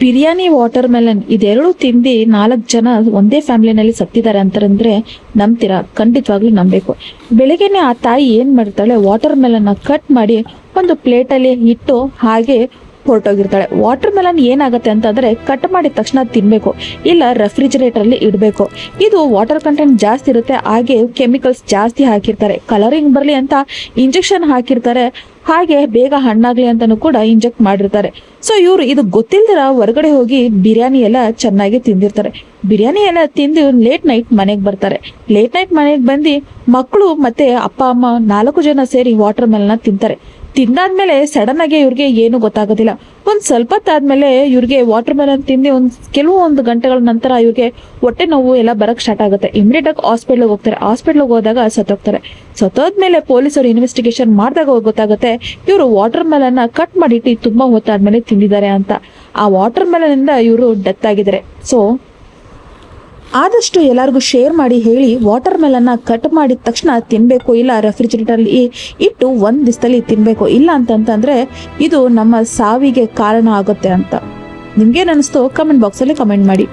Biryani, water melon ಇದೆರಡು ತಿಂದು 4 ಜನ ಒಂದೇ ಫ್ಯಾಮಿಲಿನಲ್ಲಿ ಸತ್ತಿದ್ದಾರೆ ಅಂತಂದ್ರೆ ನಂಬ್ತೀರಾ? ಖಂಡಿತವಾಗ್ಲೂ ನಂಬೇಕು. ಬೆಳಿಗ್ಗೆನೆ ಆ ತಾಯಿ ಏನ್ ಮಾಡ್ತಾಳೆ, ವಾಟರ್ ಮೆಲನ್ನ ಕಟ್ ಮಾಡಿ ಒಂದು ಪ್ಲೇಟಲ್ಲಿ ಇಟ್ಟು ಹಾಗೆ ಹೊರಟೋಗಿರ್ತಾಳೆ. ವಾಟರ್ ಮೆಲನ್ ಏನಾಗುತ್ತೆ ಅಂತಂದ್ರೆ ಕಟ್ ಮಾಡಿದ ತಕ್ಷಣ ತಿನ್ಬೇಕು, ಇಲ್ಲ ರೆಫ್ರಿಜರೇಟರ್ ಅಲ್ಲಿ ಇಡಬೇಕು. ಇದು ವಾಟರ್ ಕಂಟೆಂಟ್ ಜಾಸ್ತಿ ಇರುತ್ತೆ, ಹಾಗೆ ಕೆಮಿಕಲ್ಸ್ ಜಾಸ್ತಿ ಹಾಕಿರ್ತಾರೆ, ಕಲರಿಂಗ್ ಬರಲಿ ಅಂತ ಇಂಜೆಕ್ಷನ್ ಹಾಕಿರ್ತಾರೆ, ಹಾಗೆ ಬೇಗ ಹಣ್ಣಾಗ್ಲಿ ಅಂತಾನು ಕೂಡ ಇಂಜೆಕ್ಟ್ ಮಾಡಿರ್ತಾರೆ. ಸೊ ಇವರು ಇದು ಗೊತ್ತಿಲ್ದಿರ ಹೊರಗಡೆ ಹೋಗಿ ಬಿರಿಯಾನಿ ಎಲ್ಲ ಚೆನ್ನಾಗಿ ತಿಂದಿರ್ತಾರೆ. ಬಿರಿಯಾನಿ ಎಲ್ಲ ತಿಂದು ಲೇಟ್ ನೈಟ್ ಮನೆಗೆ ಬರ್ತಾರೆ. ಲೇಟ್ ನೈಟ್ ಮನೆಗೆ ಬಂದು ಮಕ್ಕಳು ಮತ್ತೆ ಅಪ್ಪ ಅಮ್ಮ 4 ಜನ ಸೇರಿ ವಾಟರ್ ಮೆಲನ್ನ ತಿಂತಾರೆ. ತಿಂದಾದ್ಮೇಲೆ ಸಡನ್ ಆಗಿ ಇವ್ರಿಗೆ ಏನು ಗೊತ್ತಾಗೋದಿಲ್ಲ. ಒಂದ್ ಸ್ವಲ್ಪ ಹೊತ್ತಾದ್ಮೇಲೆ ಇವ್ರಿಗೆ ವಾಟರ್ ಮೆಲನ್ ತಿಂದು ಕೆಲವೊಂದು ಗಂಟೆಗಳ ನಂತರ ಇವ್ರಿಗೆ ಹೊಟ್ಟೆ ನೋವು ಎಲ್ಲ ಬರಕ್ ಸ್ಟಾರ್ಟ್ ಆಗುತ್ತೆ. ಇಮಿಡಿಯೇಟ್ ಆಗಿ ಹಾಸ್ಪಿಟ್ಲಿಗೆ ಹೋಗ್ತಾರೆ. ಹಾಸ್ಪಿಟ್ಲಿಗೆ ಹೋದಾಗ ಸತ್ತೋಗ್ತಾರೆ. ಸತ್ತೋದ್ಮೇಲೆ ಪೊಲೀಸರು ಇನ್ವೆಸ್ಟಿಗೇಷನ್ ಮಾಡಿದಾಗ ಗೊತ್ತಾಗುತ್ತೆ ಇವರು ವಾಟರ್ ಮೆಲನ್ನ ಕಟ್ ಮಾಡಿಟ್ಟು ತುಂಬಾ ಹೊತ್ತಾದ್ಮೇಲೆ ತಿಂದಿದ್ದಾರೆ ಅಂತ. ಆ ವಾಟರ್ ಮೆಲನ್ ಇಂದ ಇವರು ಡೆತ್ ಆಗಿದ್ದಾರೆ. ಸೊ ಆದಷ್ಟು ಎಲ್ಲರಿಗೂ ಶೇರ್ ಮಾಡಿ ಹೇಳಿ, ವಾಟರ್ ಮೆಲನ್ನ ಕಟ್ ಮಾಡಿದ ತಕ್ಷಣ ತಿನ್ಬೇಕು, ಇಲ್ಲ ರೆಫ್ರಿಜರೇಟರ್ಲಿ ಇಟ್ಟು 1 ದಿವಸದಲ್ಲಿ ತಿನ್ಬೇಕು, ಇಲ್ಲ ಅಂತಂತಂದ್ರೆ ಇದು ನಮ್ಮ ಸಾವಿಗೆ ಕಾರಣ ಆಗುತ್ತೆ ಅಂತ. ನಿಮ್ಗೇನು ಅನಿಸ್ತು ಕಮೆಂಟ್ ಬಾಕ್ಸಲ್ಲಿ ಕಮೆಂಟ್ ಮಾಡಿ.